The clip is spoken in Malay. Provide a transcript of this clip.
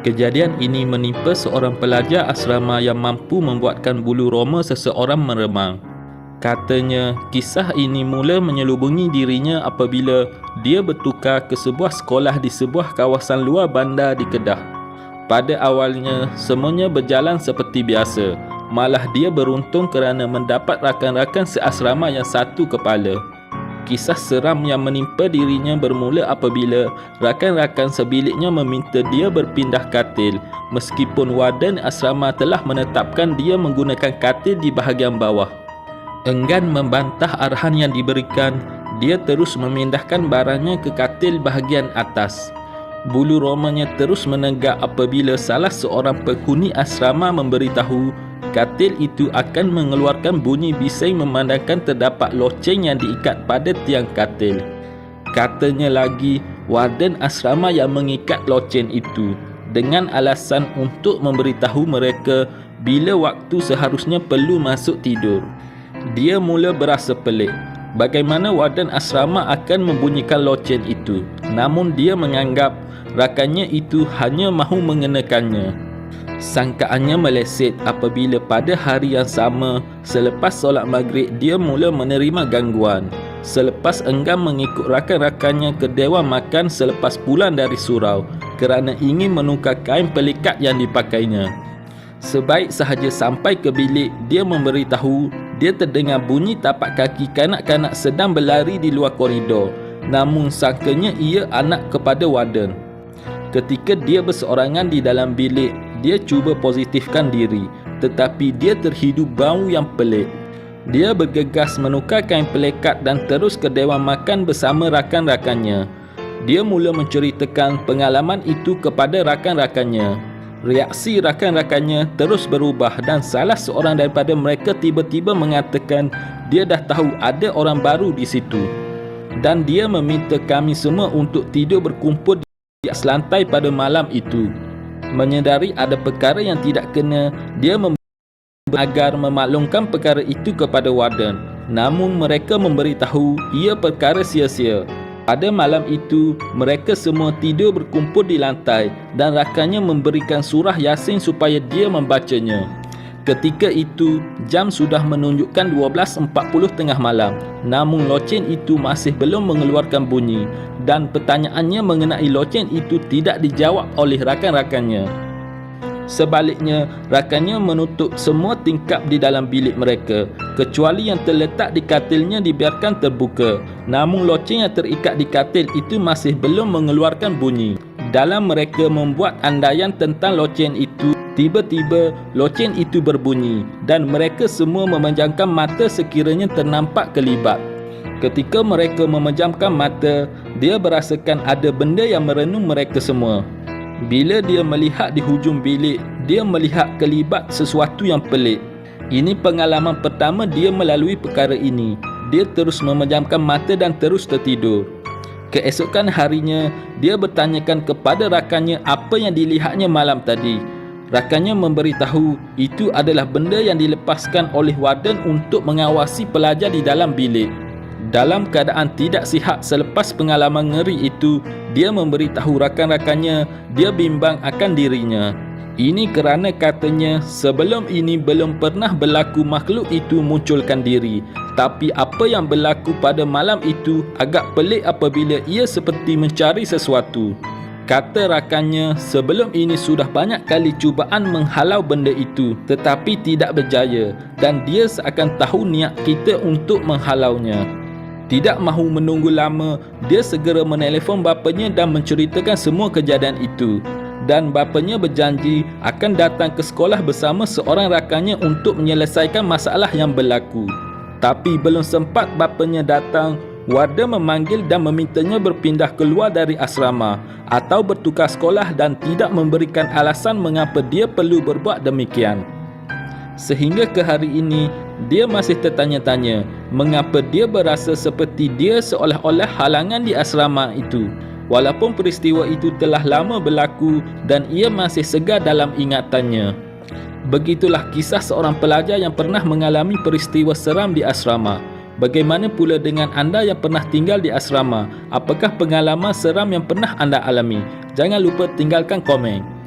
Kejadian ini menimpa seorang pelajar asrama yang mampu membuatkan bulu roma seseorang meremang. Katanya, kisah ini mula menyelubungi dirinya apabila dia bertukar ke sebuah sekolah di sebuah kawasan luar bandar di Kedah. Pada awalnya, semuanya berjalan seperti biasa. Malah dia beruntung kerana mendapat rakan-rakan seasrama yang satu kepala. Kisah seram yang menimpa dirinya bermula apabila rakan-rakan sebiliknya meminta dia berpindah katil meskipun warden asrama telah menetapkan dia menggunakan katil di bahagian bawah. Enggan membantah arahan yang diberikan, dia terus memindahkan barangnya ke katil bahagian atas. Bulu romanya terus menegak apabila salah seorang penghuni asrama memberitahu katil itu akan mengeluarkan bunyi bising memandangkan terdapat loceng yang diikat pada tiang katil. Katanya lagi, warden asrama yang mengikat loceng itu dengan alasan untuk memberitahu mereka bila waktu seharusnya perlu masuk tidur. Dia mula berasa pelik. Bagaimana warden asrama akan membunyikan loceng itu? Namun dia menganggap rakannya itu hanya mahu mengenakannya. Sangkaannya meleset apabila pada hari yang sama, selepas solat maghrib, dia mula menerima gangguan. Selepas enggan mengikut rakan-rakannya ke dewan makan selepas pulang dari surau kerana ingin menukar kain pelikat yang dipakainya. Sebaik sahaja sampai ke bilik, dia memberitahu dia terdengar bunyi tapak kaki kanak-kanak sedang berlari di luar koridor. Namun sangkanya ia anak kepada warden. Ketika dia berseorangan di dalam bilik, dia cuba positifkan diri, tetapi dia terhidu bau yang pelik. Dia bergegas menukar kain pelikat dan terus ke dewan makan bersama rakan-rakannya. Dia mula menceritakan pengalaman itu kepada rakan-rakannya. Reaksi rakan-rakannya terus berubah dan salah seorang daripada mereka tiba-tiba mengatakan dia dah tahu ada orang baru di situ. Dan dia meminta kami semua untuk tidur berkumpul di atas lantai pada malam itu. Menyedari ada perkara yang tidak kena, dia agar memaklumkan perkara itu kepada warden. Namun mereka memberitahu ia perkara sia-sia. Pada malam itu, mereka semua tidur berkumpul di lantai dan rakannya memberikan surah Yasin supaya dia membacanya. Ketika itu, jam sudah menunjukkan 12.40 tengah malam. Namun loceng itu masih belum mengeluarkan bunyi dan pertanyaannya mengenai loceng itu tidak dijawab oleh rakan-rakannya. Sebaliknya, rakannya menutup semua tingkap di dalam bilik mereka, kecuali yang terletak di katilnya dibiarkan terbuka. Namun loceng yang terikat di katil itu masih belum mengeluarkan bunyi. Dalam mereka membuat andaian tentang loceng itu, tiba-tiba loceng itu berbunyi dan mereka semua memejamkan mata sekiranya ternampak kelibat. Ketika mereka memejamkan mata, dia berasakan ada benda yang merenung mereka semua. Bila dia melihat di hujung bilik, dia melihat kelibat sesuatu yang pelik. Ini pengalaman pertama dia melalui perkara ini. Dia terus memejamkan mata dan terus tertidur. Keesokan harinya, dia bertanyakan kepada rakannya apa yang dilihatnya malam tadi. Rakannya memberitahu itu adalah benda yang dilepaskan oleh warden untuk mengawasi pelajar di dalam bilik. Dalam keadaan tidak sihat selepas pengalaman ngeri itu, dia memberitahu rakan-rakannya dia bimbang akan dirinya. Ini kerana katanya sebelum ini belum pernah berlaku makhluk itu munculkan diri. Tapi apa yang berlaku pada malam itu agak pelik apabila ia seperti mencari sesuatu. Kata rakannya sebelum ini sudah banyak kali cubaan menghalau benda itu tetapi tidak berjaya dan dia seakan tahu niat kita untuk menghalaunya. Tidak mahu menunggu lama, dia segera menelefon bapanya dan menceritakan semua kejadian itu. Dan bapanya berjanji akan datang ke sekolah bersama seorang rakannya untuk menyelesaikan masalah yang berlaku. Tapi belum sempat bapanya datang, warden memanggil dan memintanya berpindah keluar dari asrama atau bertukar sekolah dan tidak memberikan alasan mengapa dia perlu berbuat demikian. Sehingga ke hari ini, dia masih tertanya-tanya mengapa dia berasa seperti dia seolah-olah halangan di asrama itu. Walaupun peristiwa itu telah lama berlaku dan ia masih segar dalam ingatannya. Begitulah kisah seorang pelajar yang pernah mengalami peristiwa seram di asrama. Bagaimana pula dengan anda yang pernah tinggal di asrama? Apakah pengalaman seram yang pernah anda alami? Jangan lupa tinggalkan komen.